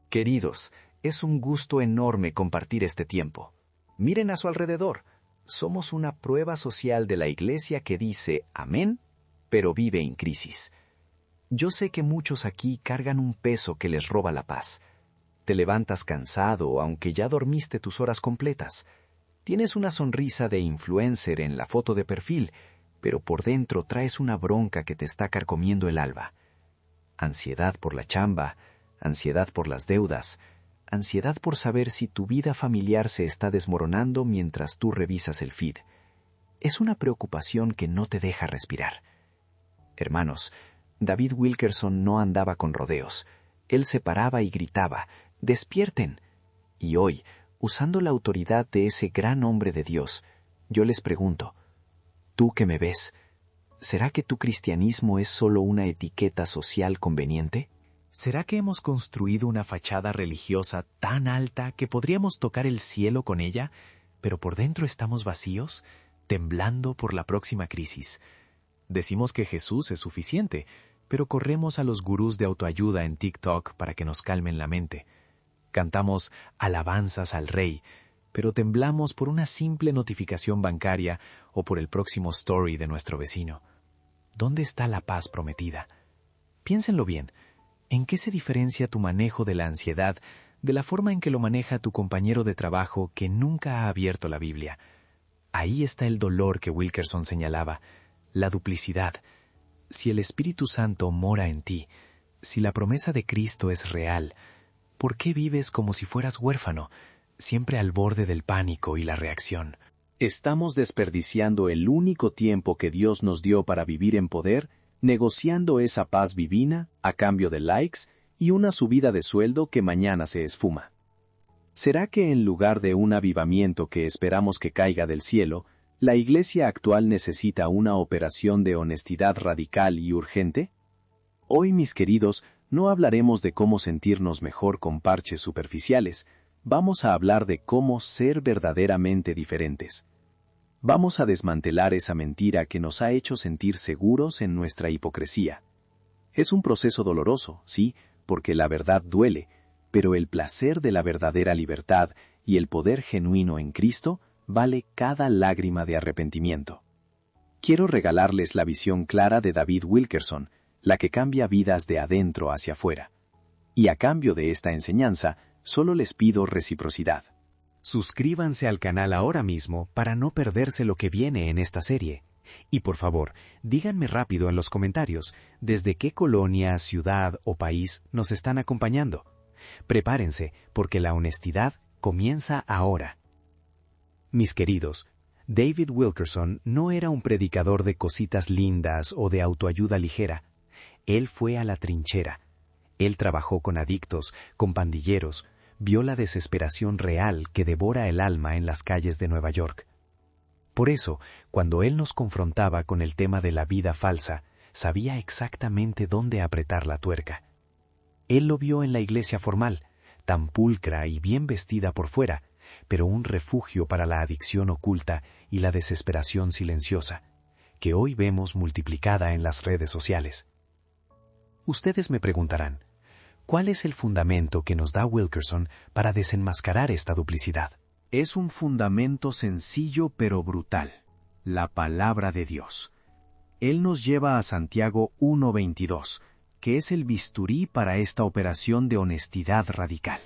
Queridos, es un gusto enorme compartir este tiempo. Miren a su alrededor. Somos una prueba social de la Iglesia que dice amén, pero vive en crisis. Yo sé que muchos aquí cargan un peso que les roba la paz. Te levantas cansado, aunque ya dormiste tus horas completas. Tienes una sonrisa de influencer en la foto de perfil, pero por dentro traes una bronca que te está carcomiendo el alma. Ansiedad por la chamba, ansiedad por las deudas, ansiedad por saber si tu vida familiar se está desmoronando mientras tú revisas el feed. Es una preocupación que no te deja respirar. Hermanos, David Wilkerson no andaba con rodeos. Él se paraba y gritaba, ¡despierten! Y hoy, usando la autoridad de ese gran hombre de Dios, yo les pregunto, ¿tú que me ves, será que tu cristianismo es solo una etiqueta social conveniente? ¿Será que hemos construido una fachada religiosa tan alta que podríamos tocar el cielo con ella, pero por dentro estamos vacíos, temblando por la próxima crisis? Decimos que Jesús es suficiente, pero corremos a los gurús de autoayuda en TikTok para que nos calmen la mente. Cantamos alabanzas al Rey, pero temblamos por una simple notificación bancaria o por el próximo story de nuestro vecino. ¿Dónde está la paz prometida? Piénsenlo bien. ¿En qué se diferencia tu manejo de la ansiedad de la forma en que lo maneja tu compañero de trabajo que nunca ha abierto la Biblia? Ahí está el dolor que Wilkerson señalaba, la duplicidad. Si el Espíritu Santo mora en ti, si la promesa de Cristo es real, ¿por qué vives como si fueras huérfano, siempre al borde del pánico y la reacción? Estamos desperdiciando el único tiempo que Dios nos dio para vivir en poder, negociando esa paz divina a cambio de likes y una subida de sueldo que mañana se esfuma. ¿Será que en lugar de un avivamiento que esperamos que caiga del cielo, la Iglesia actual necesita una operación de honestidad radical y urgente? Hoy, mis queridos, no hablaremos de cómo sentirnos mejor con parches superficiales, vamos a hablar de cómo ser verdaderamente diferentes. Vamos a desmantelar esa mentira que nos ha hecho sentir seguros en nuestra hipocresía. Es un proceso doloroso, sí, porque la verdad duele, pero el placer de la verdadera libertad y el poder genuino en Cristo vale cada lágrima de arrepentimiento. Quiero regalarles la visión clara de David Wilkerson, la que cambia vidas de adentro hacia afuera. Y a cambio de esta enseñanza, solo les pido reciprocidad. Suscríbanse al canal ahora mismo para no perderse lo que viene en esta serie. Y por favor, díganme rápido en los comentarios desde qué colonia, ciudad o país nos están acompañando. Prepárense, porque la honestidad comienza ahora. Mis queridos, David Wilkerson no era un predicador de cositas lindas o de autoayuda ligera. Él fue a la trinchera. Él trabajó con adictos, con pandilleros, vio la desesperación real que devora el alma en las calles de Nueva York. Por eso, cuando él nos confrontaba con el tema de la vida falsa, sabía exactamente dónde apretar la tuerca. Él lo vio en la iglesia formal, tan pulcra y bien vestida por fuera, pero un refugio para la adicción oculta y la desesperación silenciosa, que hoy vemos multiplicada en las redes sociales. Ustedes me preguntarán, ¿cuál es el fundamento que nos da Wilkerson para desenmascarar esta duplicidad? Es un fundamento sencillo pero brutal, la palabra de Dios. Él nos lleva a Santiago 1:22, que es el bisturí para esta operación de honestidad radical.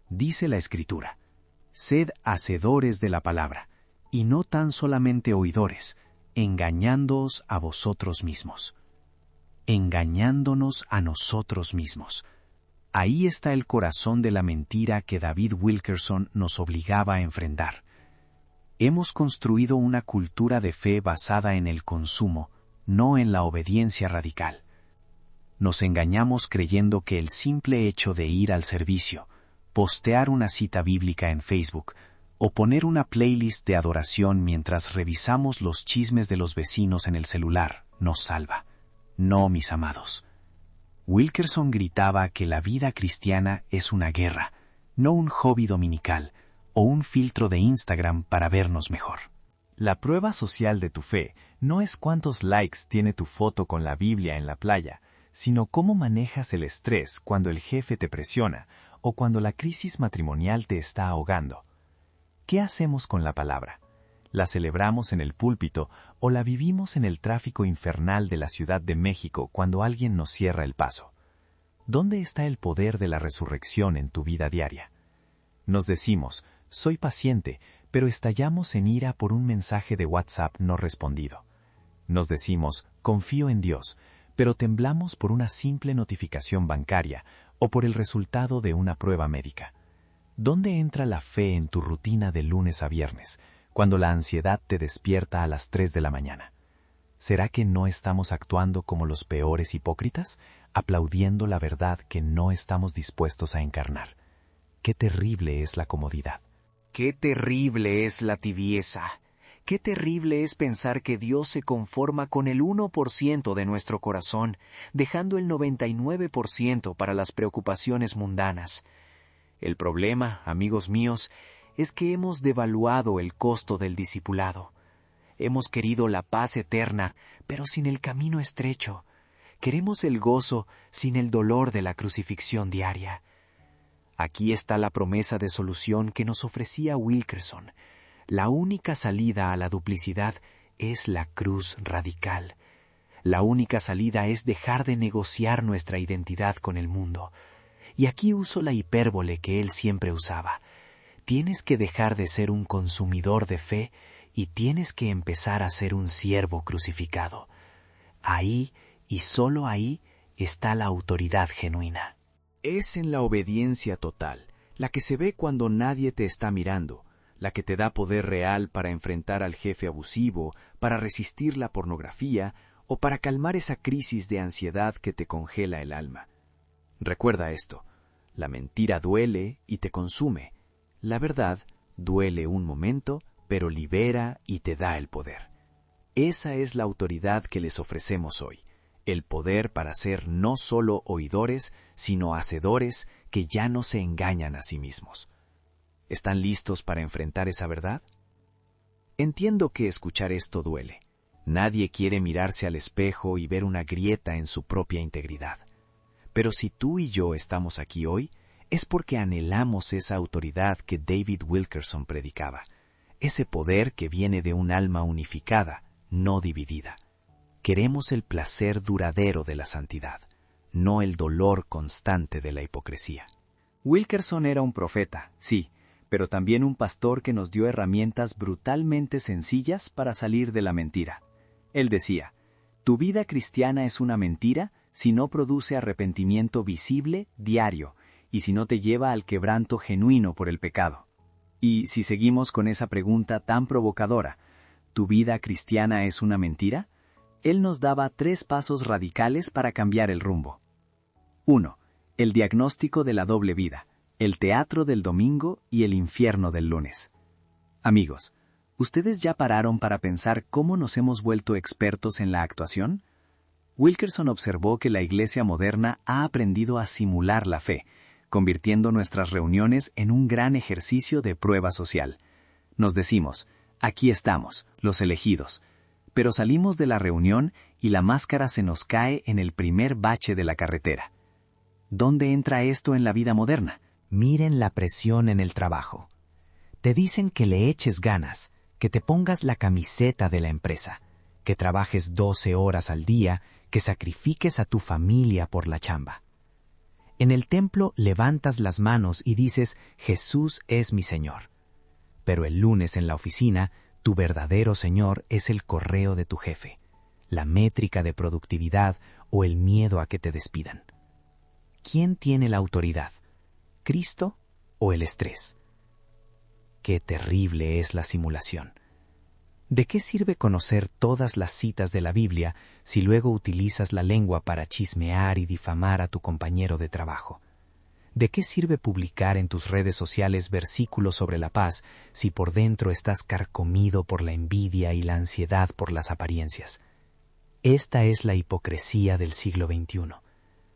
Dice la Escritura, «Sed hacedores de la palabra, y no tan solamente oidores, engañándoos a vosotros mismos». Engañándonos a nosotros mismos. Ahí está el corazón de la mentira que David Wilkerson nos obligaba a enfrentar. Hemos construido una cultura de fe basada en el consumo, no en la obediencia radical. Nos engañamos creyendo que el simple hecho de ir al servicio, postear una cita bíblica en Facebook o poner una playlist de adoración mientras revisamos los chismes de los vecinos en el celular nos salva. No, mis amados. Wilkerson gritaba que la vida cristiana es una guerra, no un hobby dominical o un filtro de Instagram para vernos mejor. La prueba social de tu fe no es cuántos likes tiene tu foto con la Biblia en la playa, sino cómo manejas el estrés cuando el jefe te presiona o cuando la crisis matrimonial te está ahogando. ¿Qué hacemos con la palabra? ¿La celebramos en el púlpito o la vivimos en el tráfico infernal de la Ciudad de México cuando alguien nos cierra el paso? ¿Dónde está el poder de la resurrección en tu vida diaria? Nos decimos, soy paciente, pero estallamos en ira por un mensaje de WhatsApp no respondido. Nos decimos, confío en Dios, pero temblamos por una simple notificación bancaria o por el resultado de una prueba médica. ¿Dónde entra la fe en tu rutina de lunes a viernes, cuando la ansiedad te despierta a las 3 de la mañana? ¿Será que no estamos actuando como los peores hipócritas, aplaudiendo la verdad que no estamos dispuestos a encarnar? Qué terrible es la comodidad. Qué terrible es la tibieza. Qué terrible es pensar que Dios se conforma con el 1% de nuestro corazón, dejando el 99% para las preocupaciones mundanas. El problema, amigos míos, es que hemos devaluado el costo del discipulado. Hemos querido la paz eterna, pero sin el camino estrecho. Queremos el gozo sin el dolor de la crucifixión diaria. Aquí está la promesa de solución que nos ofrecía Wilkerson. La única salida a la duplicidad es la cruz radical. La única salida es dejar de negociar nuestra identidad con el mundo. Y aquí uso la hipérbole que él siempre usaba. Tienes que dejar de ser un consumidor de fe y tienes que empezar a ser un siervo crucificado. Ahí, y solo ahí, está la autoridad genuina. Es en la obediencia total, la que se ve cuando nadie te está mirando, la que te da poder real para enfrentar al jefe abusivo, para resistir la pornografía o para calmar esa crisis de ansiedad que te congela el alma. Recuerda esto, la mentira duele y te consume. La verdad duele un momento, pero libera y te da el poder. Esa es la autoridad que les ofrecemos hoy, el poder para ser no solo oidores, sino hacedores que ya no se engañan a sí mismos. ¿Están listos para enfrentar esa verdad? Entiendo que escuchar esto duele. Nadie quiere mirarse al espejo y ver una grieta en su propia integridad. Pero si tú y yo estamos aquí hoy, es porque anhelamos esa autoridad que David Wilkerson predicaba, ese poder que viene de un alma unificada, no dividida. Queremos el placer duradero de la santidad, no el dolor constante de la hipocresía. Wilkerson era un profeta, sí, pero también un pastor que nos dio herramientas brutalmente sencillas para salir de la mentira. Él decía, tu vida cristiana es una mentira si no produce arrepentimiento visible, diario, y si no te lleva al quebranto genuino por el pecado. Y si seguimos con esa pregunta tan provocadora, ¿tu vida cristiana es una mentira? Él nos daba 3 pasos radicales para cambiar el rumbo. 1. El diagnóstico de la doble vida, el teatro del domingo y el infierno del lunes. Amigos, ¿ustedes ya pararon para pensar cómo nos hemos vuelto expertos en la actuación? Wilkerson observó que la iglesia moderna ha aprendido a simular la fe, convirtiendo nuestras reuniones en un gran ejercicio de prueba social. Nos decimos, aquí estamos, los elegidos, pero salimos de la reunión y la máscara se nos cae en el primer bache de la carretera. ¿Dónde entra esto en la vida moderna? Miren la presión en el trabajo. Te dicen que le eches ganas, que te pongas la camiseta de la empresa, que trabajes 12 horas al día, que sacrifiques a tu familia por la chamba. En el templo levantas las manos y dices, Jesús es mi Señor. Pero el lunes en la oficina, tu verdadero Señor es el correo de tu jefe, la métrica de productividad o el miedo a que te despidan. ¿Quién tiene la autoridad? ¿Cristo o el estrés? Qué terrible es la simulación. ¿De qué sirve conocer todas las citas de la Biblia si luego utilizas la lengua para chismear y difamar a tu compañero de trabajo? ¿De qué sirve publicar en tus redes sociales versículos sobre la paz si por dentro estás carcomido por la envidia y la ansiedad por las apariencias? Esta es la hipocresía del siglo XXI,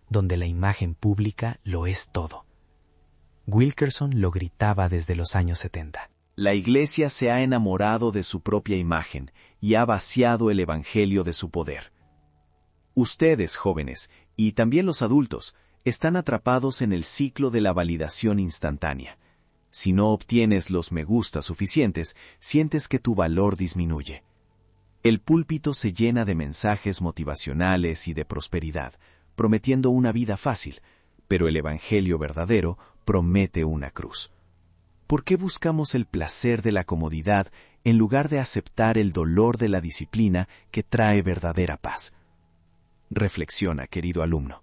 donde la imagen pública lo es todo. Wilkerson lo gritaba desde los años 70. La Iglesia se ha enamorado de su propia imagen y ha vaciado el Evangelio de su poder. Ustedes, jóvenes, y también los adultos, están atrapados en el ciclo de la validación instantánea. Si no obtienes los me gusta suficientes, sientes que tu valor disminuye. El púlpito se llena de mensajes motivacionales y de prosperidad, prometiendo una vida fácil, pero el Evangelio verdadero promete una cruz. ¿Por qué buscamos el placer de la comodidad en lugar de aceptar el dolor de la disciplina que trae verdadera paz? Reflexiona, querido alumno.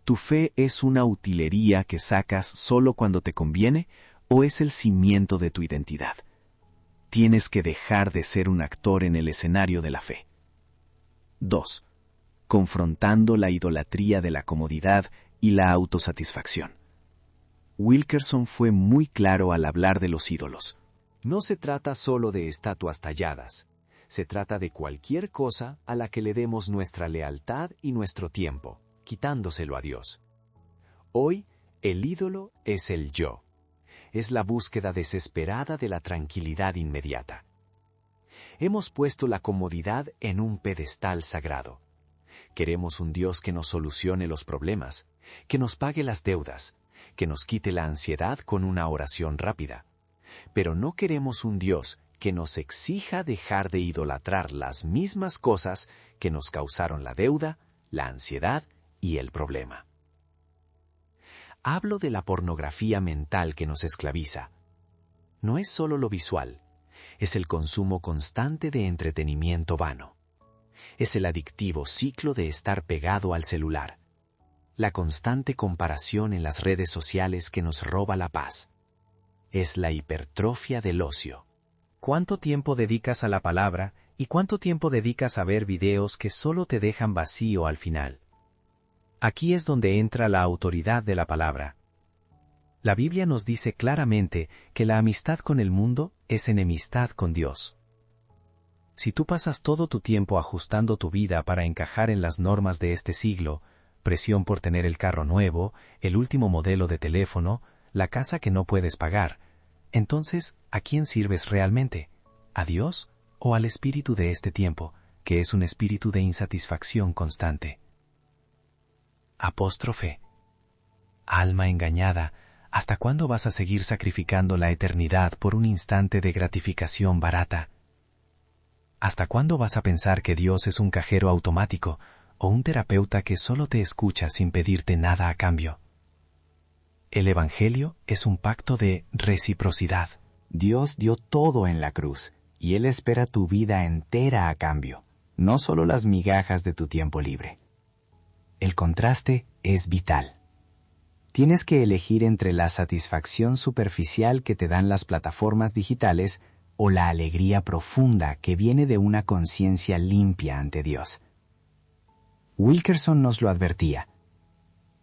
¿Tu fe es una utilería que sacas solo cuando te conviene o es el cimiento de tu identidad? Tienes que dejar de ser un actor en el escenario de la fe. 2. Confrontando la idolatría de la comodidad y la autosatisfacción. Wilkerson fue muy claro al hablar de los ídolos. No se trata solo de estatuas talladas. Se trata de cualquier cosa a la que le demos nuestra lealtad y nuestro tiempo, quitándoselo a Dios. Hoy, el ídolo es el yo. Es la búsqueda desesperada de la tranquilidad inmediata. Hemos puesto la comodidad en un pedestal sagrado. Queremos un Dios que nos solucione los problemas, que nos pague las deudas, que nos quite la ansiedad con una oración rápida. Pero no queremos un Dios que nos exija dejar de idolatrar las mismas cosas que nos causaron la deuda, la ansiedad y el problema. Hablo de la pornografía mental que nos esclaviza. No es solo lo visual, es el consumo constante de entretenimiento vano. Es el adictivo ciclo de estar pegado al celular. La constante comparación en las redes sociales que nos roba la paz. Es la hipertrofia del ocio. ¿Cuánto tiempo dedicas a la palabra y cuánto tiempo dedicas a ver videos que solo te dejan vacío al final? Aquí es donde entra la autoridad de la palabra. La Biblia nos dice claramente que la amistad con el mundo es enemistad con Dios. Si tú pasas todo tu tiempo ajustando tu vida para encajar en las normas de este siglo, presión por tener el carro nuevo, el último modelo de teléfono, la casa que no puedes pagar, entonces, ¿a quién sirves realmente? ¿A Dios o al espíritu de este tiempo, que es un espíritu de insatisfacción constante? Apóstrofe. Alma engañada, ¿hasta cuándo vas a seguir sacrificando la eternidad por un instante de gratificación barata? ¿Hasta cuándo vas a pensar que Dios es un cajero automático o un terapeuta que solo te escucha sin pedirte nada a cambio? El Evangelio es un pacto de reciprocidad. Dios dio todo en la cruz, y Él espera tu vida entera a cambio, no solo las migajas de tu tiempo libre. El contraste es vital. Tienes que elegir entre la satisfacción superficial que te dan las plataformas digitales o la alegría profunda que viene de una conciencia limpia ante Dios. Wilkerson nos lo advertía.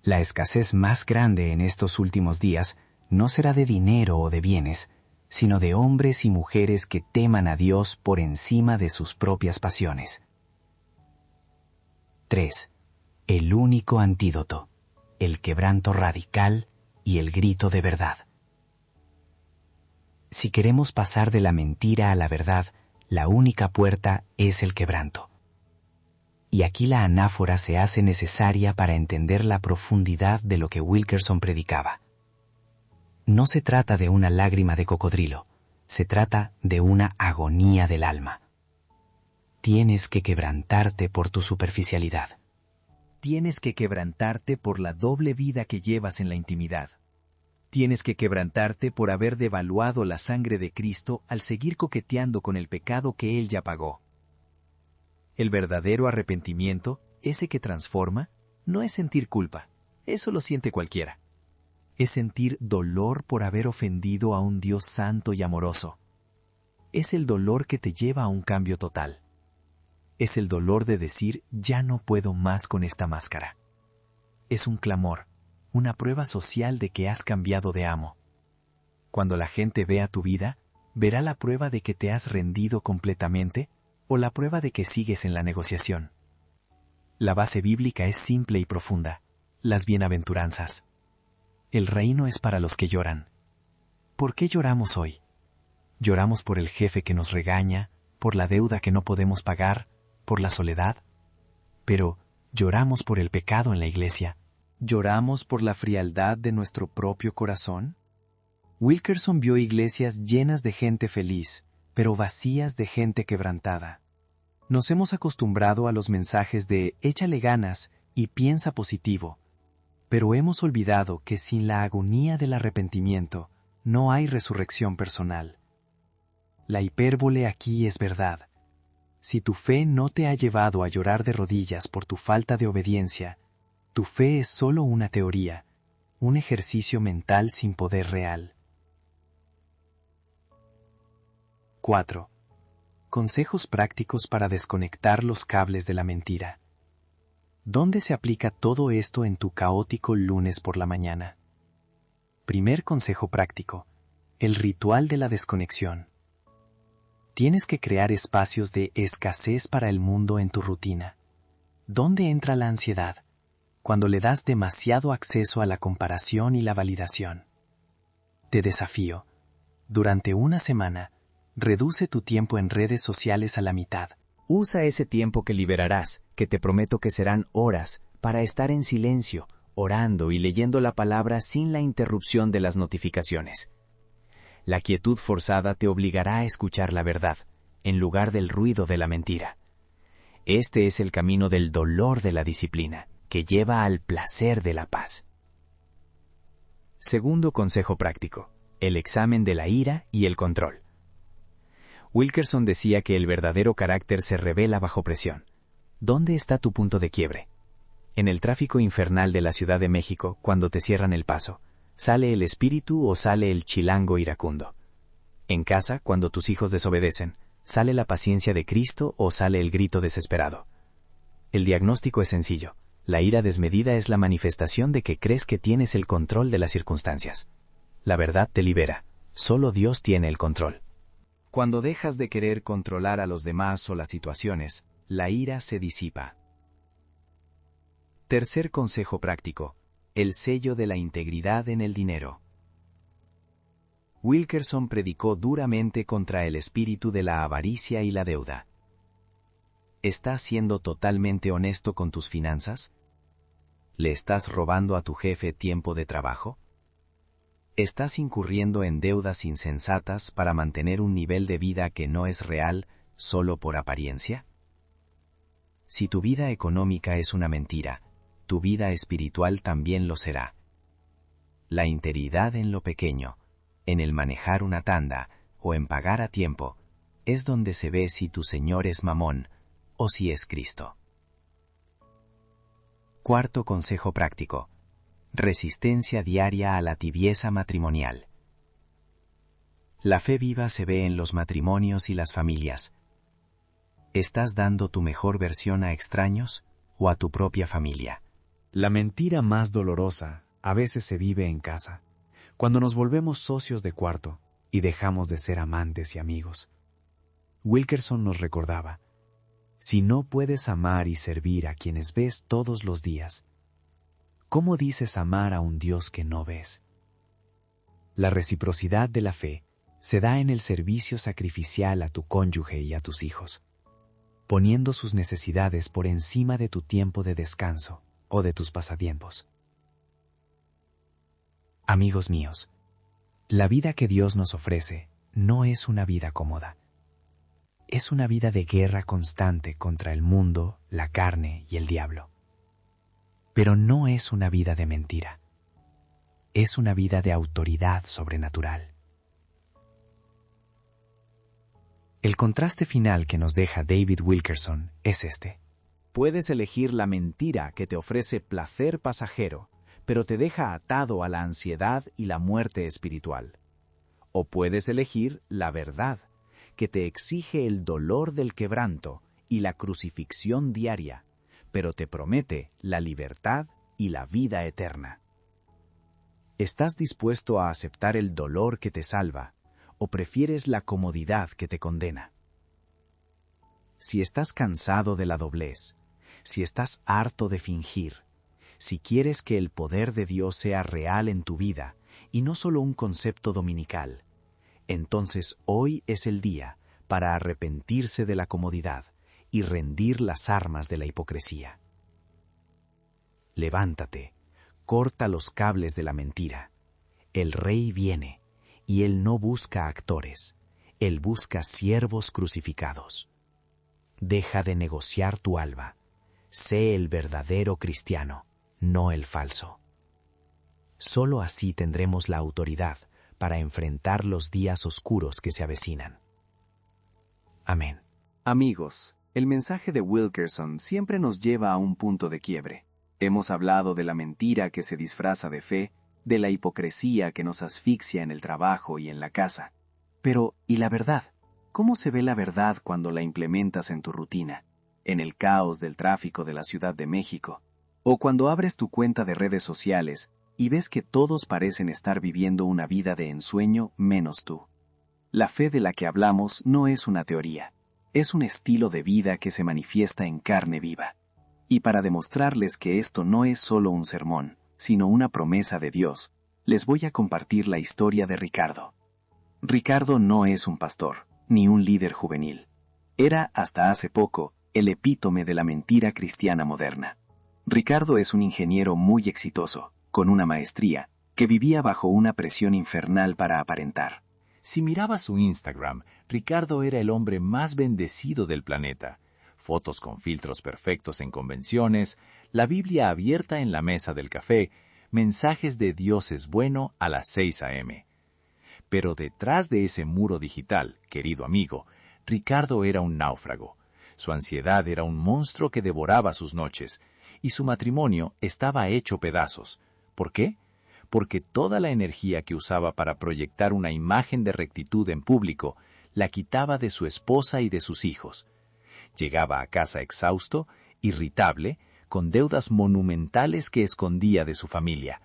La escasez más grande en estos últimos días no será de dinero o de bienes, sino de hombres y mujeres que teman a Dios por encima de sus propias pasiones. 3. El único antídoto, el quebranto radical y el grito de verdad. Si queremos pasar de la mentira a la verdad, la única puerta es el quebranto. Y aquí la anáfora se hace necesaria para entender la profundidad de lo que Wilkerson predicaba. No se trata de una lágrima de cocodrilo, se trata de una agonía del alma. Tienes que quebrantarte por tu superficialidad. Tienes que quebrantarte por la doble vida que llevas en la intimidad. Tienes que quebrantarte por haber devaluado la sangre de Cristo al seguir coqueteando con el pecado que Él ya pagó. El verdadero arrepentimiento, ese que transforma, no es sentir culpa, eso lo siente cualquiera. Es sentir dolor por haber ofendido a un Dios santo y amoroso. Es el dolor que te lleva a un cambio total. Es el dolor de decir, ya no puedo más con esta máscara. Es un clamor, una prueba social de que has cambiado de amo. Cuando la gente vea tu vida, verá la prueba de que te has rendido completamente o la prueba de que sigues en la negociación. La base bíblica es simple y profunda, las bienaventuranzas. El reino es para los que lloran. ¿Por qué lloramos hoy? ¿Lloramos por el jefe que nos regaña, por la deuda que no podemos pagar, por la soledad? Pero, ¿lloramos por el pecado en la iglesia, ¿Lloramos por la frialdad de nuestro propio corazón? Wilkerson vio iglesias llenas de gente feliz, pero vacías de gente quebrantada. Nos hemos acostumbrado a los mensajes de échale ganas y piensa positivo, pero hemos olvidado que sin la agonía del arrepentimiento no hay resurrección personal. La hipérbole aquí es verdad. Si tu fe no te ha llevado a llorar de rodillas por tu falta de obediencia, tu fe es solo una teoría, un ejercicio mental sin poder real. 4. Consejos prácticos para desconectar los cables de la mentira. ¿Dónde se aplica todo esto en tu caótico lunes por la mañana? Primer consejo práctico: el ritual de la desconexión. Tienes que crear espacios de escasez para el mundo en tu rutina. ¿Dónde entra la ansiedad? Cuando le das demasiado acceso a la comparación y la validación. Te desafío. Durante una semana, reduce tu tiempo en redes sociales a la mitad. Usa ese tiempo que liberarás, que te prometo que serán horas, para estar en silencio, orando y leyendo la palabra sin la interrupción de las notificaciones. La quietud forzada te obligará a escuchar la verdad, en lugar del ruido de la mentira. Este es el camino del dolor de la disciplina, que lleva al placer de la paz. Segundo consejo práctico: el examen de la ira y el control. Wilkerson decía que el verdadero carácter se revela bajo presión. ¿Dónde está tu punto de quiebre? En el tráfico infernal de la Ciudad de México, cuando te cierran el paso, ¿sale el espíritu o sale el chilango iracundo? En casa, cuando tus hijos desobedecen, ¿sale la paciencia de Cristo o sale el grito desesperado? El diagnóstico es sencillo. La ira desmedida es la manifestación de que crees que tienes el control de las circunstancias. La verdad te libera. Solo Dios tiene el control. Cuando dejas de querer controlar a los demás o las situaciones, la ira se disipa. Tercer consejo práctico: el sello de la integridad en el dinero. Wilkerson predicó duramente contra el espíritu de la avaricia y la deuda. ¿Estás siendo totalmente honesto con tus finanzas? ¿Le estás robando a tu jefe tiempo de trabajo? ¿Estás incurriendo en deudas insensatas para mantener un nivel de vida que no es real solo por apariencia? Si tu vida económica es una mentira, tu vida espiritual también lo será. La integridad en lo pequeño, en el manejar una tanda o en pagar a tiempo, es donde se ve si tu Señor es Mamón o si es Cristo. Cuarto consejo práctico: resistencia diaria a la tibieza matrimonial. La fe viva se ve en los matrimonios y las familias. ¿Estás dando tu mejor versión a extraños o a tu propia familia? La mentira más dolorosa a veces se vive en casa, cuando nos volvemos socios de cuarto y dejamos de ser amantes y amigos. Wilkerson nos recordaba: si no puedes amar y servir a quienes ves todos los días, ¿cómo dices amar a un Dios que no ves? La reciprocidad de la fe se da en el servicio sacrificial a tu cónyuge y a tus hijos, poniendo sus necesidades por encima de tu tiempo de descanso o de tus pasatiempos. Amigos míos, la vida que Dios nos ofrece no es una vida cómoda. Es una vida de guerra constante contra el mundo, la carne y el diablo. Pero no es una vida de mentira. Es una vida de autoridad sobrenatural. El contraste final que nos deja David Wilkerson es este. Puedes elegir la mentira que te ofrece placer pasajero, pero te deja atado a la ansiedad y la muerte espiritual. O puedes elegir la verdad, que te exige el dolor del quebranto y la crucifixión diaria, pero te promete la libertad y la vida eterna. ¿Estás dispuesto a aceptar el dolor que te salva, o prefieres la comodidad que te condena? Si estás cansado de la doblez, si estás harto de fingir, si quieres que el poder de Dios sea real en tu vida y no solo un concepto dominical, entonces hoy es el día para arrepentirse de la comodidad y rendir las armas de la hipocresía. Levántate, corta los cables de la mentira. El Rey viene, y Él no busca actores, Él busca siervos crucificados. Deja de negociar tu alma. Sé el verdadero cristiano, no el falso. Solo así tendremos la autoridad para enfrentar los días oscuros que se avecinan. Amén. Amigos, el mensaje de Wilkerson siempre nos lleva a un punto de quiebre. Hemos hablado de la mentira que se disfraza de fe, de la hipocresía que nos asfixia en el trabajo y en la casa. Pero, ¿y la verdad? ¿Cómo se ve la verdad cuando la implementas en tu rutina, en el caos del tráfico de la Ciudad de México? O cuando abres tu cuenta de redes sociales y ves que todos parecen estar viviendo una vida de ensueño menos tú. La fe de la que hablamos no es una teoría, es un estilo de vida que se manifiesta en carne viva. Y para demostrarles que esto no es solo un sermón, sino una promesa de Dios, les voy a compartir la historia de Ricardo. Ricardo no es un pastor, ni un líder juvenil. Era, hasta hace poco, el epítome de la mentira cristiana moderna. Ricardo es un ingeniero muy exitoso, con una maestría, que vivía bajo una presión infernal para aparentar. Si mirabas su Instagram, Ricardo era el hombre más bendecido del planeta. Fotos con filtros perfectos en convenciones, la Biblia abierta en la mesa del café, mensajes de Dios es bueno a las 6 a.m. Pero detrás de ese muro digital, querido amigo, Ricardo era un náufrago. Su ansiedad era un monstruo que devoraba sus noches, y su matrimonio estaba hecho pedazos. ¿Por qué? Porque toda la energía que usaba para proyectar una imagen de rectitud en público la quitaba de su esposa y de sus hijos. Llegaba a casa exhausto, irritable, con deudas monumentales que escondía de su familia.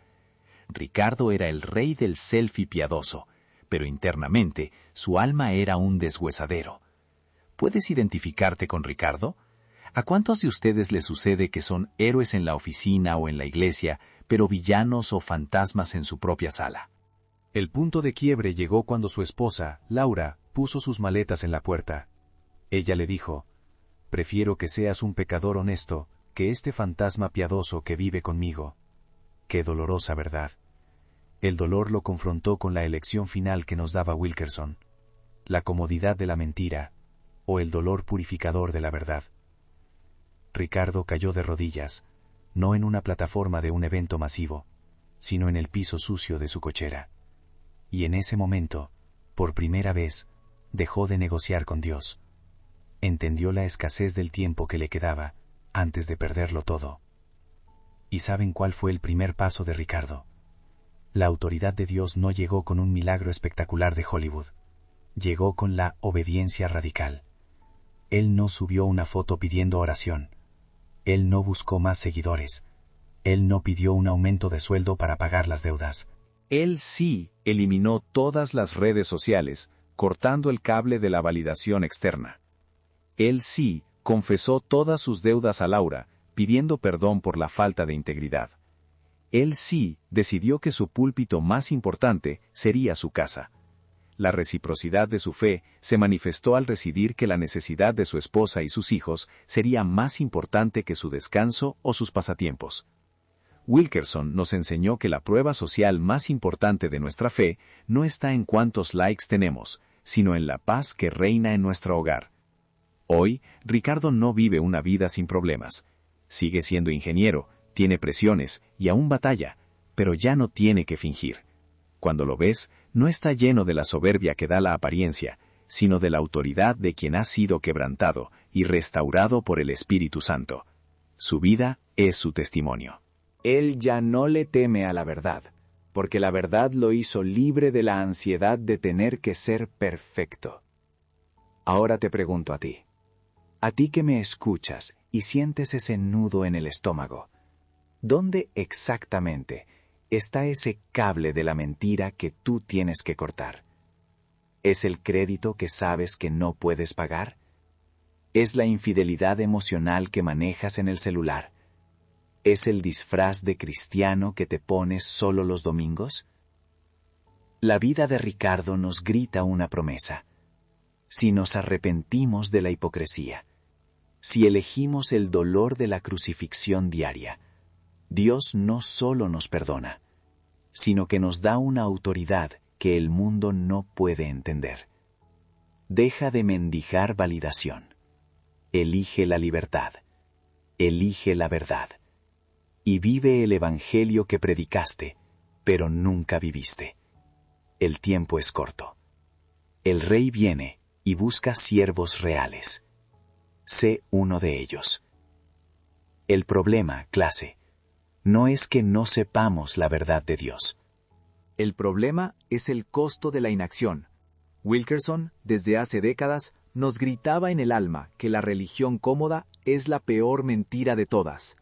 Ricardo era el rey del selfie piadoso, pero internamente su alma era un deshuesadero. ¿Puedes identificarte con Ricardo? ¿A cuántos de ustedes les sucede que son héroes en la oficina o en la iglesia, pero villanos o fantasmas en su propia sala? El punto de quiebre llegó cuando su esposa, Laura, puso sus maletas en la puerta. Ella le dijo: «Prefiero que seas un pecador honesto que este fantasma piadoso que vive conmigo». Qué dolorosa verdad. El dolor lo confrontó con la elección final que nos daba Wilkerson: la comodidad de la mentira o el dolor purificador de la verdad. Ricardo cayó de rodillas, no en una plataforma de un evento masivo, sino en el piso sucio de su cochera. Y en ese momento, por primera vez, dejó de negociar con Dios. Entendió la escasez del tiempo que le quedaba antes de perderlo todo. ¿Y saben cuál fue el primer paso de Ricardo? La autoridad de Dios no llegó con un milagro espectacular de Hollywood. Llegó con la obediencia radical. Él no subió una foto pidiendo oración. Él no buscó más seguidores. Él no pidió un aumento de sueldo para pagar las deudas. Él sí eliminó todas las redes sociales, cortando el cable de la validación externa. Él sí confesó todas sus deudas a Laura, pidiendo perdón por la falta de integridad. Él sí decidió que su púlpito más importante sería su casa. La reciprocidad de su fe se manifestó al decidir que la necesidad de su esposa y sus hijos sería más importante que su descanso o sus pasatiempos. Wilkerson nos enseñó que la prueba social más importante de nuestra fe no está en cuántos likes tenemos, sino en la paz que reina en nuestro hogar. Hoy, Ricardo no vive una vida sin problemas. Sigue siendo ingeniero, tiene presiones y aún batalla, pero ya no tiene que fingir. Cuando lo ves, no está lleno de la soberbia que da la apariencia, sino de la autoridad de quien ha sido quebrantado y restaurado por el Espíritu Santo. Su vida es su testimonio. Él ya no le teme a la verdad, porque la verdad lo hizo libre de la ansiedad de tener que ser perfecto. Ahora te pregunto a ti que me escuchas y sientes ese nudo en el estómago, ¿dónde exactamente está ese cable de la mentira que tú tienes que cortar? ¿Es el crédito que sabes que no puedes pagar? ¿Es la infidelidad emocional que manejas en el celular? ¿Es el disfraz de cristiano que te pones solo los domingos? La vida de Ricardo nos grita una promesa. Si nos arrepentimos de la hipocresía, si elegimos el dolor de la crucifixión diaria, Dios no solo nos perdona, sino que nos da una autoridad que el mundo no puede entender. Deja de mendigar validación. Elige la libertad. Elige la verdad. Y vive el evangelio que predicaste, pero nunca viviste. El tiempo es corto. El Rey viene y busca siervos reales. Sé uno de ellos. El problema, clase, no es que no sepamos la verdad de Dios. El problema es el costo de la inacción. Wilkerson, desde hace décadas, nos gritaba en el alma que la religión cómoda es la peor mentira de todas.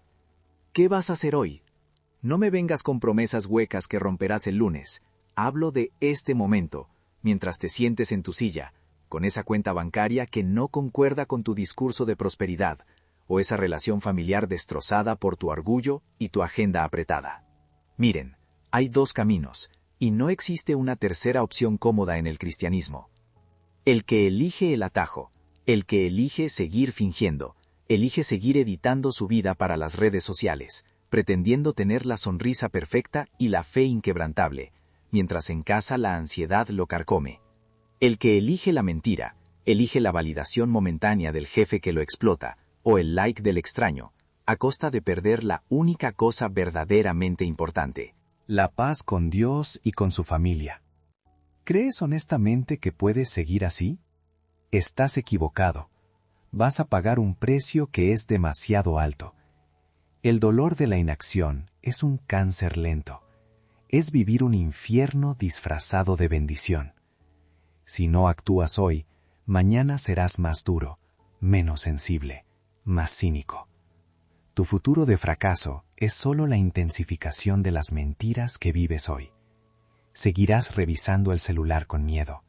¿Qué vas a hacer hoy? No me vengas con promesas huecas que romperás el lunes. Hablo de este momento, mientras te sientes en tu silla, con esa cuenta bancaria que no concuerda con tu discurso de prosperidad, o esa relación familiar destrozada por tu orgullo y tu agenda apretada. Miren, hay dos caminos, y no existe una tercera opción cómoda en el cristianismo. El que elige el atajo, el que elige seguir fingiendo, elige seguir editando su vida para las redes sociales, pretendiendo tener la sonrisa perfecta y la fe inquebrantable, mientras en casa la ansiedad lo carcome. El que elige la mentira, elige la validación momentánea del jefe que lo explota, o el like del extraño, a costa de perder la única cosa verdaderamente importante: la paz con Dios y con su familia. ¿Crees honestamente que puedes seguir así? Estás equivocado. Vas a pagar un precio que es demasiado alto. El dolor de la inacción es un cáncer lento. Es vivir un infierno disfrazado de bendición. Si no actúas hoy, mañana serás más duro, menos sensible, más cínico. Tu futuro de fracaso es solo la intensificación de las mentiras que vives hoy. Seguirás revisando el celular con miedo.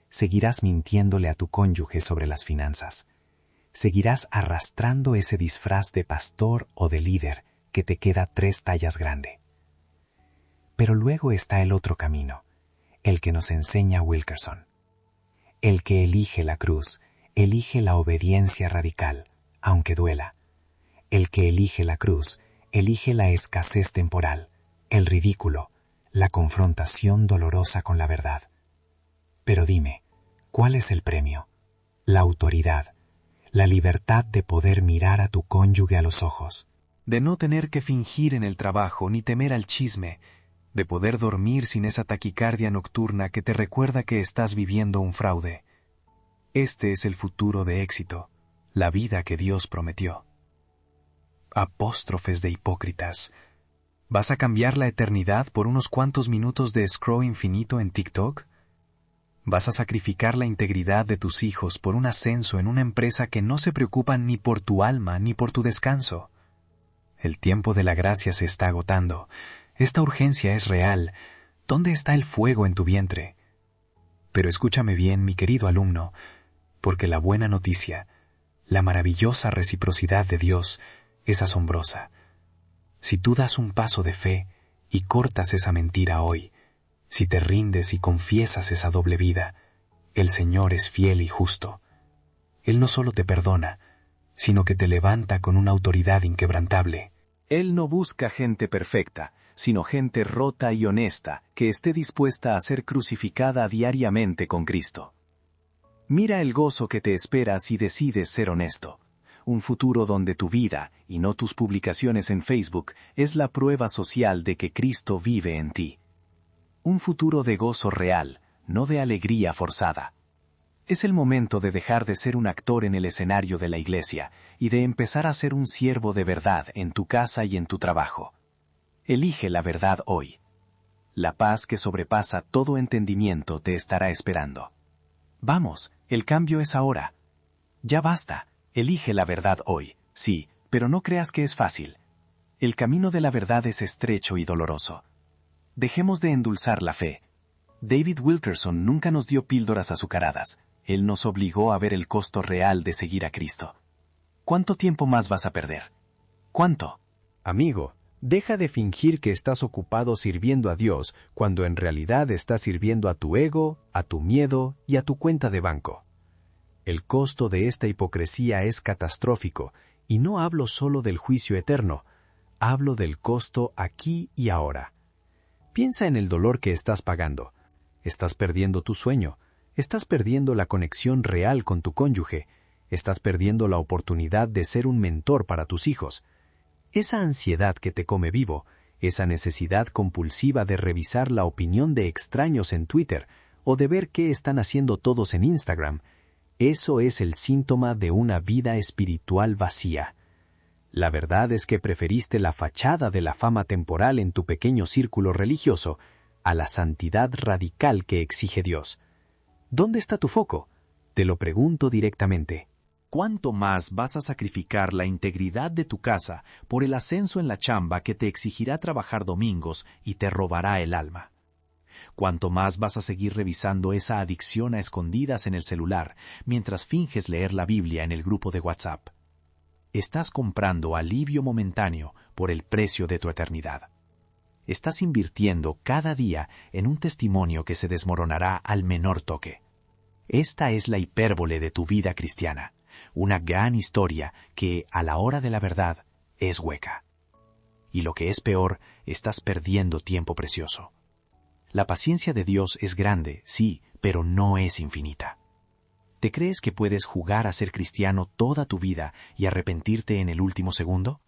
Seguirás mintiéndole a tu cónyuge sobre las finanzas. Seguirás arrastrando ese disfraz de pastor o de líder que te queda 3 tallas grande. Pero luego está el otro camino, el que nos enseña Wilkerson. El que elige la cruz, elige la obediencia radical, aunque duela. El que elige la cruz, elige la escasez temporal, el ridículo, la confrontación dolorosa con la verdad. Pero dime, ¿cuál es el premio? La autoridad, la libertad de poder mirar a tu cónyuge a los ojos, de no tener que fingir en el trabajo ni temer al chisme, de poder dormir sin esa taquicardia nocturna que te recuerda que estás viviendo un fraude. Este es el futuro de éxito, la vida que Dios prometió. Apóstrofes de hipócritas. ¿Vas a cambiar la eternidad por unos cuantos minutos de scroll infinito en TikTok? ¿Vas a sacrificar la integridad de tus hijos por un ascenso en una empresa que no se preocupa ni por tu alma ni por tu descanso? El tiempo de la gracia se está agotando. Esta urgencia es real. ¿Dónde está el fuego en tu vientre? Pero escúchame bien, mi querido alumno, porque la buena noticia, la maravillosa reciprocidad de Dios, es asombrosa. Si tú das un paso de fe y cortas esa mentira hoy, si te rindes y confiesas esa doble vida, el Señor es fiel y justo. Él no solo te perdona, sino que te levanta con una autoridad inquebrantable. Él no busca gente perfecta, sino gente rota y honesta, que esté dispuesta a ser crucificada diariamente con Cristo. Mira el gozo que te espera si decides ser honesto. Un futuro donde tu vida, y no tus publicaciones en Facebook, es la prueba social de que Cristo vive en ti. Un futuro de gozo real, no de alegría forzada. Es el momento de dejar de ser un actor en el escenario de la iglesia y de empezar a ser un siervo de verdad en tu casa y en tu trabajo. Elige la verdad hoy. La paz que sobrepasa todo entendimiento te estará esperando. Vamos, el cambio es ahora. Ya basta, elige la verdad hoy, sí, pero no creas que es fácil. El camino de la verdad es estrecho y doloroso. Dejemos de endulzar la fe. David Wilkerson nunca nos dio píldoras azucaradas. Él nos obligó a ver el costo real de seguir a Cristo. ¿Cuánto tiempo más vas a perder? ¿Cuánto? Amigo, deja de fingir que estás ocupado sirviendo a Dios cuando en realidad estás sirviendo a tu ego, a tu miedo y a tu cuenta de banco. El costo de esta hipocresía es catastrófico, y no hablo solo del juicio eterno. Hablo del costo aquí y ahora. Piensa en el dolor que estás pagando. Estás perdiendo tu sueño. Estás perdiendo la conexión real con tu cónyuge. Estás perdiendo la oportunidad de ser un mentor para tus hijos. Esa ansiedad que te come vivo, esa necesidad compulsiva de revisar la opinión de extraños en Twitter o de ver qué están haciendo todos en Instagram, eso es el síntoma de una vida espiritual vacía. La verdad es que preferiste la fachada de la fama temporal en tu pequeño círculo religioso a la santidad radical que exige Dios. ¿Dónde está tu foco? Te lo pregunto directamente. ¿Cuánto más vas a sacrificar la integridad de tu casa por el ascenso en la chamba que te exigirá trabajar domingos y te robará el alma? ¿Cuánto más vas a seguir revisando esa adicción a escondidas en el celular mientras finges leer la Biblia en el grupo de WhatsApp? Estás comprando alivio momentáneo por el precio de tu eternidad. Estás invirtiendo cada día en un testimonio que se desmoronará al menor toque. Esta es la hipérbole de tu vida cristiana, una gran historia que, a la hora de la verdad, es hueca. Y lo que es peor, estás perdiendo tiempo precioso. La paciencia de Dios es grande, sí, pero no es infinita. ¿Te crees que puedes jugar a ser cristiano toda tu vida y arrepentirte en el último segundo?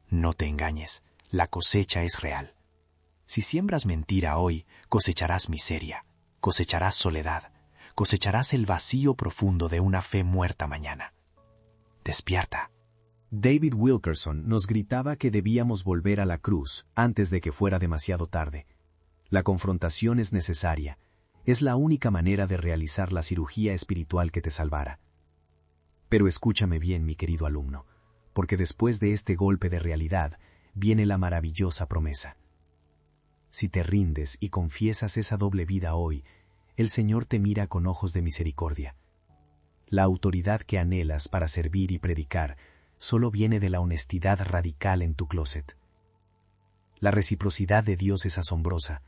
No te engañes, la cosecha es real. Si siembras mentira hoy, cosecharás miseria, cosecharás soledad, cosecharás el vacío profundo de una fe muerta mañana. Despierta. David Wilkerson nos gritaba que debíamos volver a la cruz antes de que fuera demasiado tarde. La confrontación es necesaria. Es la única manera de realizar la cirugía espiritual que te salvará. Pero escúchame bien, mi querido alumno, porque después de este golpe de realidad viene la maravillosa promesa. Si te rindes y confiesas esa doble vida hoy, el Señor te mira con ojos de misericordia. La autoridad que anhelas para servir y predicar solo viene de la honestidad radical en tu closet. La reciprocidad de Dios es asombrosa.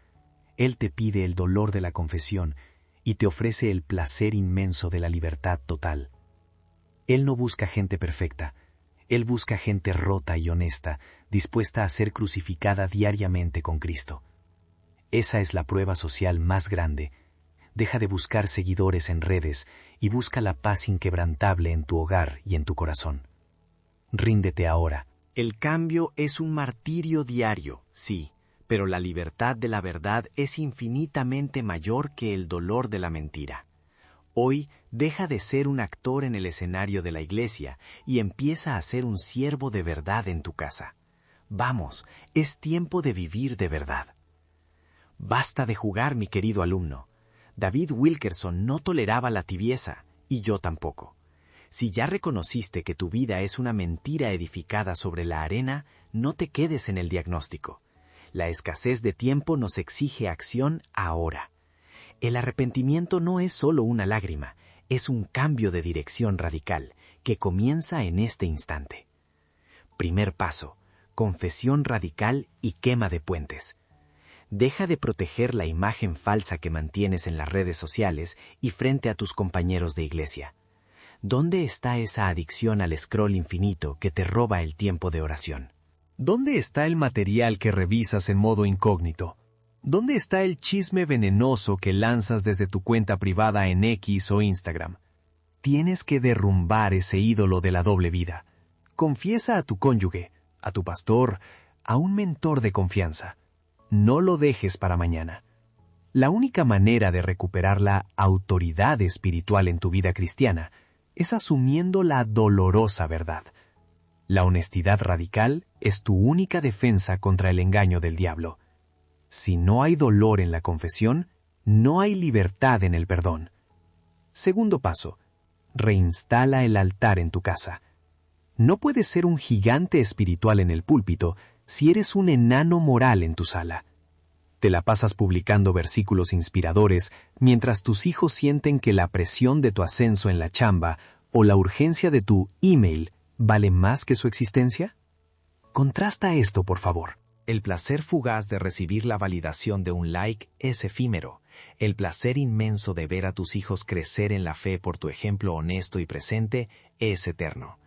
Él te pide el dolor de la confesión y te ofrece el placer inmenso de la libertad total. Él no busca gente perfecta. Él busca gente rota y honesta, dispuesta a ser crucificada diariamente con Cristo. Esa es la prueba social más grande. Deja de buscar seguidores en redes y busca la paz inquebrantable en tu hogar y en tu corazón. Ríndete ahora. El cambio es un martirio diario, sí, pero la libertad de la verdad es infinitamente mayor que el dolor de la mentira. Hoy deja de ser un actor en el escenario de la iglesia y empieza a ser un siervo de verdad en tu casa. Vamos, es tiempo de vivir de verdad. Basta de jugar, mi querido alumno. David Wilkerson no toleraba la tibieza, y yo tampoco. Si ya reconociste que tu vida es una mentira edificada sobre la arena, no te quedes en el diagnóstico. La escasez de tiempo nos exige acción ahora. El arrepentimiento no es solo una lágrima, es un cambio de dirección radical que comienza en este instante. Primer paso: confesión radical y quema de puentes. Deja de proteger la imagen falsa que mantienes en las redes sociales y frente a tus compañeros de iglesia. ¿Dónde está esa adicción al scroll infinito que te roba el tiempo de oración? ¿Dónde está el material que revisas en modo incógnito? ¿Dónde está el chisme venenoso que lanzas desde tu cuenta privada en X o Instagram? Tienes que derrumbar ese ídolo de la doble vida. Confiesa a tu cónyuge, a tu pastor, a un mentor de confianza. No lo dejes para mañana. La única manera de recuperar la autoridad espiritual en tu vida cristiana es asumiendo la dolorosa verdad. La honestidad radical es tu única defensa contra el engaño del diablo. Si no hay dolor en la confesión, no hay libertad en el perdón. Segundo paso: reinstala el altar en tu casa. No puedes ser un gigante espiritual en el púlpito si eres un enano moral en tu sala. Te la pasas publicando versículos inspiradores mientras tus hijos sienten que la presión de tu ascenso en la chamba o la urgencia de tu email vale más que su existencia. Contrasta esto, por favor. El placer fugaz de recibir la validación de un like es efímero. El placer inmenso de ver a tus hijos crecer en la fe por tu ejemplo honesto y presente es eterno.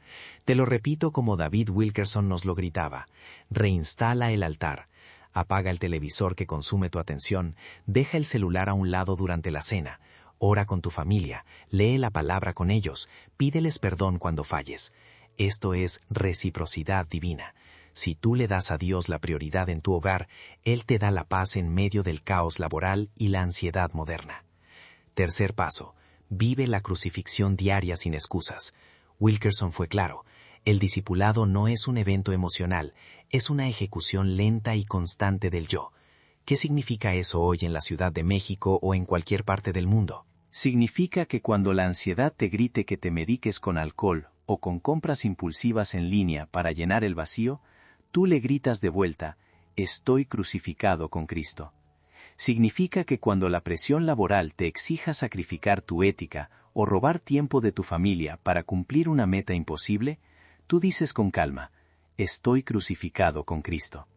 Te lo repito como David Wilkerson nos lo gritaba: reinstala el altar, apaga el televisor que consume tu atención, deja el celular a un lado durante la cena, ora con tu familia, lee la palabra con ellos, pídeles perdón cuando falles. Esto es reciprocidad divina. Si tú le das a Dios la prioridad en tu hogar, Él te da la paz en medio del caos laboral y la ansiedad moderna. Tercer paso: vive la crucifixión diaria sin excusas. Wilkerson fue claro: el discipulado no es un evento emocional, es una ejecución lenta y constante del yo. ¿Qué significa eso hoy en la Ciudad de México o en cualquier parte del mundo? Significa que cuando la ansiedad te grite que te mediques con alcohol o con compras impulsivas en línea para llenar el vacío, tú le gritas de vuelta: estoy crucificado con Cristo. Significa que cuando la presión laboral te exija sacrificar tu ética o robar tiempo de tu familia para cumplir una meta imposible, tú dices con calma: estoy crucificado con Cristo.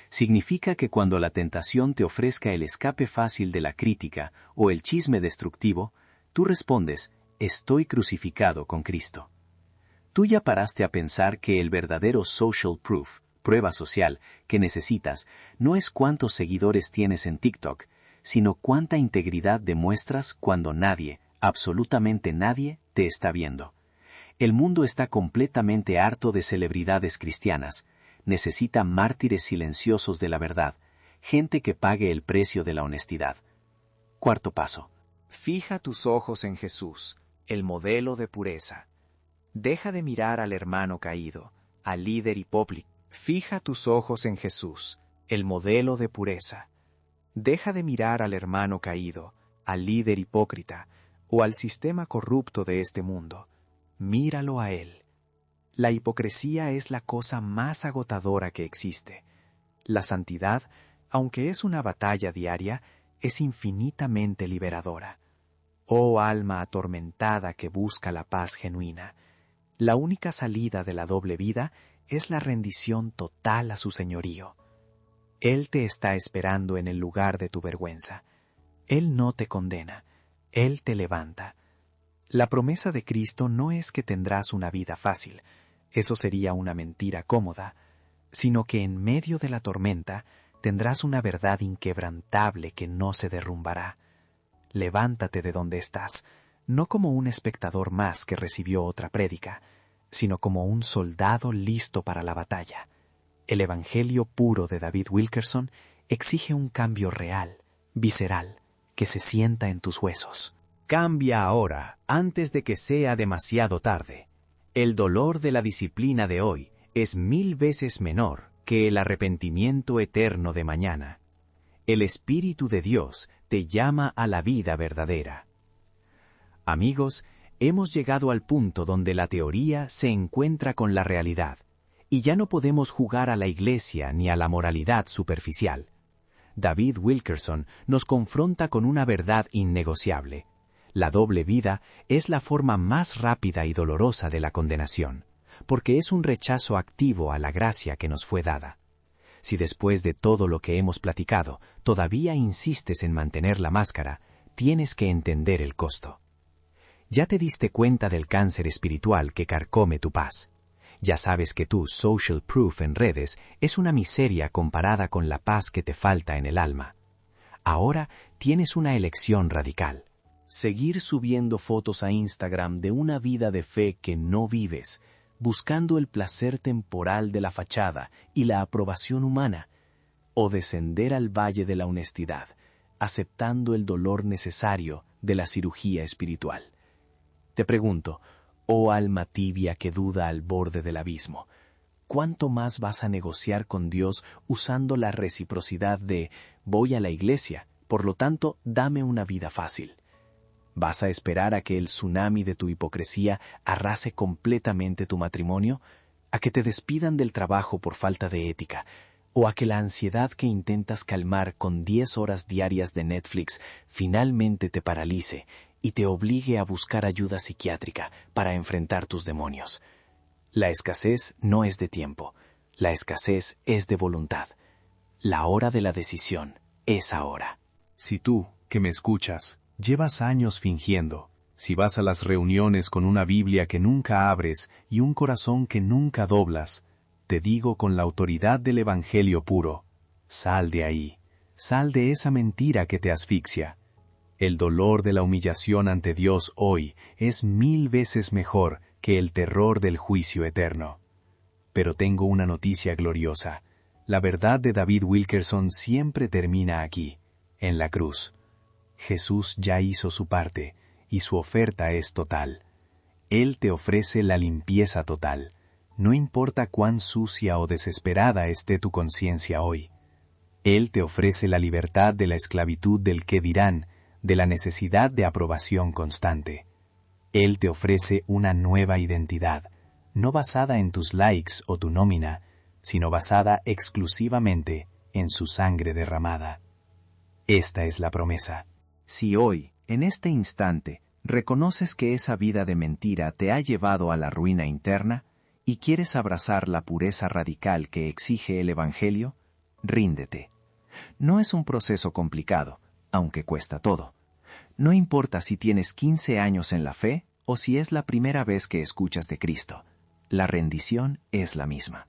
Significa que cuando la tentación te ofrezca el escape fácil de la crítica o el chisme destructivo, tú respondes: estoy crucificado con Cristo. Tú ya paraste a pensar que el verdadero social proof, prueba social, que necesitas no es cuántos seguidores tienes en TikTok, sino cuánta integridad demuestras cuando nadie, absolutamente nadie, te está viendo. El mundo está completamente harto de celebridades cristianas. Necesita mártires silenciosos de la verdad, gente que pague el precio de la honestidad. Cuarto paso: fija tus ojos en Jesús, el modelo de pureza. Deja de mirar al hermano caído, al líder hipócrita. Fija tus ojos en Jesús, el modelo de pureza. Deja de mirar al hermano caído, al líder hipócrita o al sistema corrupto de este mundo. Míralo a Él. La hipocresía es la cosa más agotadora que existe. La santidad, aunque es una batalla diaria, es infinitamente liberadora. Oh alma atormentada que busca la paz genuina, la única salida de la doble vida es la rendición total a su señorío. Él te está esperando en el lugar de tu vergüenza. Él no te condena, Él te levanta. La promesa de Cristo no es que tendrás una vida fácil, eso sería una mentira cómoda, sino que en medio de la tormenta tendrás una verdad inquebrantable que no se derrumbará. Levántate de donde estás, no como un espectador más que recibió otra prédica, sino como un soldado listo para la batalla. El evangelio puro de David Wilkerson exige un cambio real, visceral, que se sienta en tus huesos. Cambia ahora, antes de que sea demasiado tarde. El dolor de la disciplina de hoy es 1000 veces menor que el arrepentimiento eterno de mañana. El Espíritu de Dios te llama a la vida verdadera. Amigos, hemos llegado al punto donde la teoría se encuentra con la realidad, y ya no podemos jugar a la iglesia ni a la moralidad superficial. David Wilkerson nos confronta con una verdad innegociable. La doble vida es la forma más rápida y dolorosa de la condenación, porque es un rechazo activo a la gracia que nos fue dada. Si después de todo lo que hemos platicado todavía insistes en mantener la máscara, tienes que entender el costo. Ya te diste cuenta del cáncer espiritual que carcome tu paz. Ya sabes que tu social proof en redes es una miseria comparada con la paz que te falta en el alma. Ahora tienes una elección radical. Seguir subiendo fotos a Instagram de una vida de fe que no vives, buscando el placer temporal de la fachada y la aprobación humana, o descender al valle de la honestidad, aceptando el dolor necesario de la cirugía espiritual. Te pregunto, oh alma tibia que duda al borde del abismo, ¿cuánto más vas a negociar con Dios usando la reciprocidad de voy a la iglesia, por lo tanto dame una vida fácil? ¿Vas a esperar a que el tsunami de tu hipocresía arrase completamente tu matrimonio? ¿A que te despidan del trabajo por falta de ética? ¿O a que la ansiedad que intentas calmar con 10 horas diarias de Netflix finalmente te paralice y te obligue a buscar ayuda psiquiátrica para enfrentar tus demonios? La escasez no es de tiempo, la escasez es de voluntad. La hora de la decisión es ahora. Si tú, que me escuchas, llevas años fingiendo, Si vas a las reuniones con una Biblia que nunca abres y un corazón que nunca doblas, te digo con la autoridad del Evangelio puro, sal de ahí, sal de esa mentira que te asfixia. El dolor de la humillación ante Dios hoy es 1000 veces mejor que el terror del juicio eterno. Pero tengo una noticia gloriosa. La verdad de David Wilkerson siempre termina aquí, en la cruz. Jesús ya hizo su parte, y su oferta es total. Él te ofrece la limpieza total. No importa cuán sucia o desesperada esté tu conciencia hoy. Él te ofrece la libertad de la esclavitud del qué dirán, de la necesidad de aprobación constante. Él te ofrece una nueva identidad, no basada en tus likes o tu nómina, sino basada exclusivamente en su sangre derramada. Esta es la promesa. Si hoy, en este instante, reconoces que esa vida de mentira te ha llevado a la ruina interna y quieres abrazar la pureza radical que exige el Evangelio, ríndete. No es un proceso complicado, aunque cuesta todo. No importa si tienes 15 años en la fe o si es la primera vez que escuchas de Cristo, la rendición es la misma.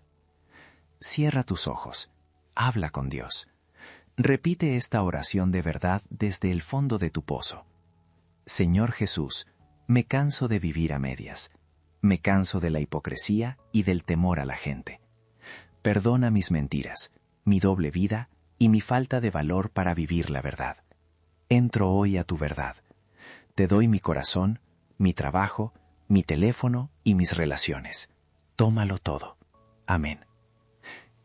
Cierra tus ojos, habla con Dios. Repite esta oración de verdad desde el fondo de tu pozo. Señor Jesús, me canso de vivir a medias. Me canso de la hipocresía y del temor a la gente. Perdona mis mentiras, mi doble vida y mi falta de valor para vivir la verdad. Entro hoy a tu verdad. Te doy mi corazón, mi trabajo, mi teléfono y mis relaciones. Tómalo todo. Amén.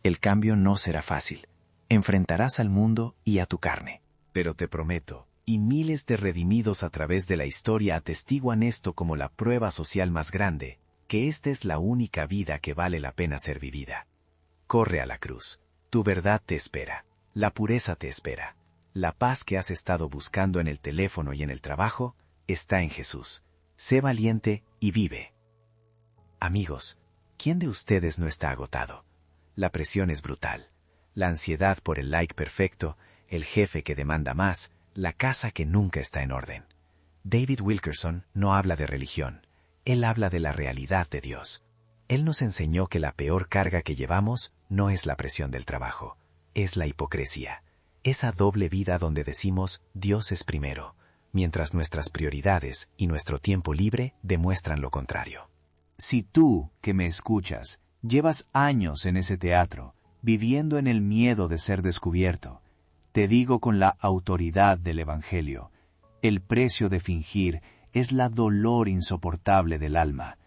El cambio no será fácil. Enfrentarás al mundo y a tu carne. Pero te prometo, y miles de redimidos a través de la historia atestiguan esto como la prueba social más grande, que esta es la única vida que vale la pena ser vivida. Corre a la cruz. Tu verdad te espera. La pureza te espera. La paz que has estado buscando en el teléfono y en el trabajo está en Jesús. Sé valiente y vive. Amigos, ¿quién de ustedes no está agotado? La presión es brutal. La ansiedad por el like perfecto, el jefe que demanda más, la casa que nunca está en orden. David Wilkerson no habla de religión, él habla de la realidad de Dios. Él nos enseñó que la peor carga que llevamos no es la presión del trabajo, es la hipocresía, esa doble vida donde decimos Dios es primero, mientras nuestras prioridades y nuestro tiempo libre demuestran lo contrario. Si tú, que me escuchas, llevas años en ese teatro, viviendo en el miedo de ser descubierto, te digo con la autoridad del Evangelio, el precio de fingir es la dolor insoportable del alma.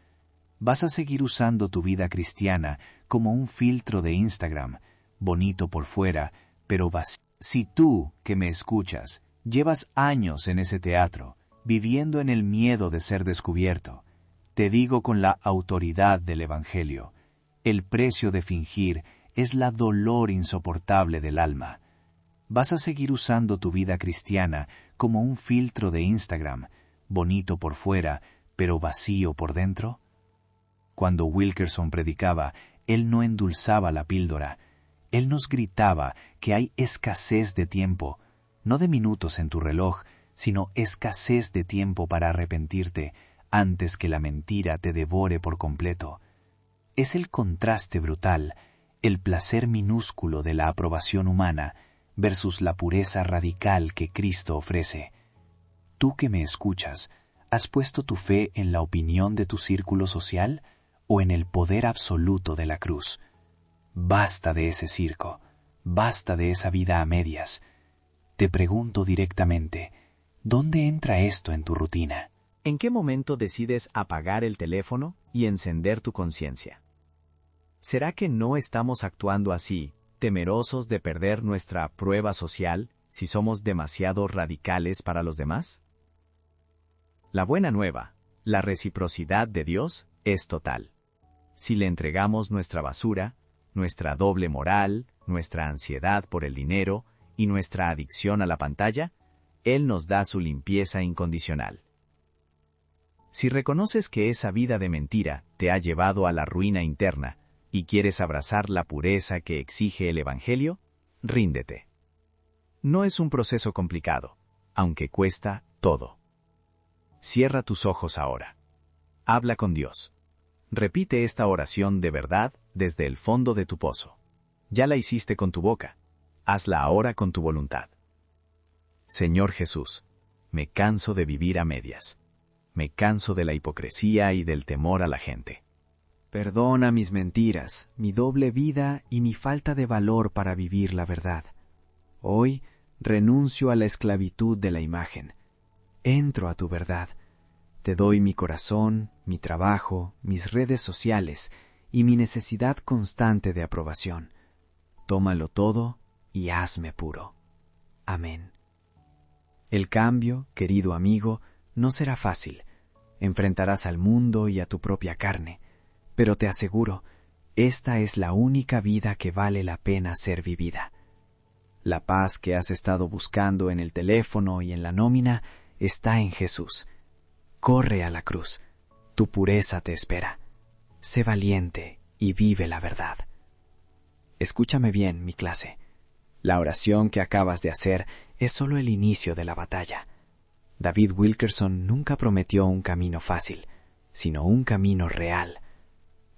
Vas a seguir usando tu vida cristiana como un filtro de Instagram, bonito por fuera, pero vacío. Si tú, que me escuchas, llevas años en ese teatro, viviendo en el miedo de ser descubierto, te digo con la autoridad del Evangelio, el precio de fingir es la dolor insoportable del alma. Vas a seguir usando tu vida cristiana como un filtro de Instagram, bonito por fuera, pero vacío por dentro. Cuando Wilkerson predicaba, él no endulzaba la píldora. Él nos gritaba que hay escasez de tiempo, no de minutos en tu reloj, sino escasez de tiempo para arrepentirte antes que la mentira te devore por completo. Es el contraste brutal, el placer minúsculo de la aprobación humana versus la pureza radical que Cristo ofrece. Tú que me escuchas, ¿has puesto tu fe en la opinión de tu círculo social o en el poder absoluto de la cruz? Basta de ese circo, basta de esa vida a medias. Te pregunto directamente, ¿dónde entra esto en tu rutina? ¿En qué momento decides apagar el teléfono y encender tu conciencia? ¿Será que no estamos actuando así, temerosos de perder nuestra prueba social si somos demasiado radicales para los demás? La buena nueva, la reciprocidad de Dios, es total. Si le entregamos nuestra basura, nuestra doble moral, nuestra ansiedad por el dinero y nuestra adicción a la pantalla, Él nos da su limpieza incondicional. Si reconoces que esa vida de mentira te ha llevado a la ruina interna y quieres abrazar la pureza que exige el Evangelio, ríndete. No es un proceso complicado, aunque cuesta todo. Cierra tus ojos ahora. Habla con Dios. Repite esta oración de verdad desde el fondo de tu pozo. Ya la hiciste con tu boca. Hazla ahora con tu voluntad. Señor Jesús, me canso de vivir a medias. Me canso de la hipocresía y del temor a la gente. Perdona mis mentiras, mi doble vida y mi falta de valor para vivir la verdad. Hoy renuncio a la esclavitud de la imagen. Entro a tu verdad. Te doy mi corazón, mi trabajo, mis redes sociales y mi necesidad constante de aprobación. Tómalo todo y hazme puro. Amén. El cambio, querido amigo, no será fácil. Enfrentarás al mundo y a tu propia carne. Pero te aseguro, esta es la única vida que vale la pena ser vivida. La paz que has estado buscando en el teléfono y en la nómina está en Jesús. Corre a la cruz. Tu pureza te espera. Sé valiente y vive la verdad. Escúchame bien, mi clase. La oración que acabas de hacer es solo el inicio de la batalla. David Wilkerson nunca prometió un camino fácil, sino un camino real.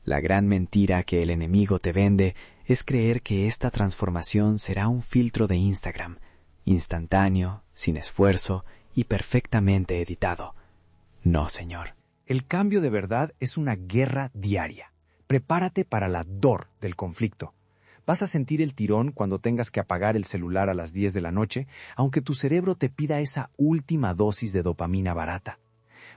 La gran mentira que el enemigo te vende es creer que esta transformación será un filtro de Instagram, instantáneo, sin esfuerzo y perfectamente editado. No, señor. El cambio de verdad es una guerra diaria. Prepárate para la dor del conflicto. Vas a sentir el tirón cuando tengas que apagar el celular a las 10 de la noche, aunque tu cerebro te pida esa última dosis de dopamina barata.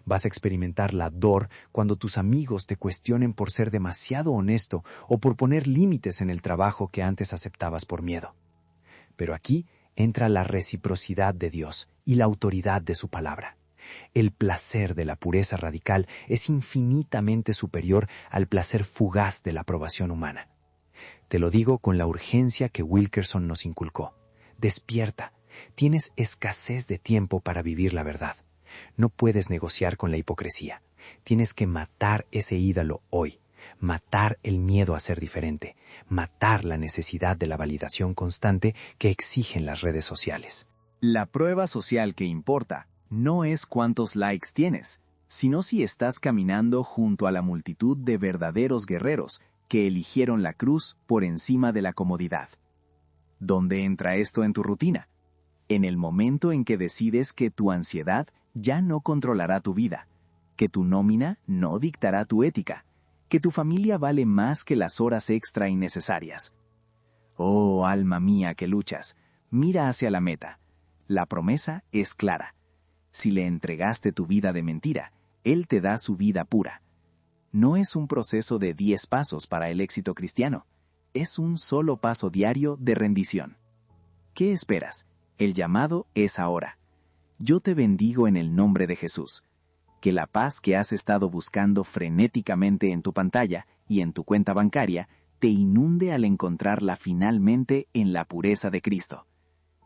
Vas a experimentar la dor cuando tus amigos te cuestionen por ser demasiado honesto o por poner límites en el trabajo que antes aceptabas por miedo. Pero aquí entra la reciprocidad de Dios y la autoridad de su palabra. El placer de la pureza radical es infinitamente superior al placer fugaz de la aprobación humana. Te lo digo con la urgencia que Wilkerson nos inculcó. Despierta. Tienes escasez de tiempo para vivir la verdad. No puedes negociar con la hipocresía. Tienes que matar ese ídolo hoy. Matar el miedo a ser diferente. Matar la necesidad de la validación constante que exigen las redes sociales. La prueba social que importa no es cuántos likes tienes, sino si estás caminando junto a la multitud de verdaderos guerreros que eligieron la cruz por encima de la comodidad. ¿Dónde entra esto en tu rutina? En el momento en que decides que tu ansiedad ya no controlará tu vida, que tu nómina no dictará tu ética, que tu familia vale más que las horas extra innecesarias. Oh, alma mía que luchas, mira hacia la meta. La promesa es clara. Si le entregaste tu vida de mentira, Él te da su vida pura. No es un proceso de 10 pasos para el éxito cristiano. Es un solo paso diario de rendición. ¿Qué esperas? El llamado es ahora. Yo te bendigo en el nombre de Jesús. Que la paz que has estado buscando frenéticamente en tu pantalla y en tu cuenta bancaria te inunde al encontrarla finalmente en la pureza de Cristo.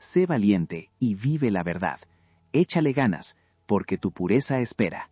Sé valiente y vive la verdad. Échale ganas, porque tu pureza espera.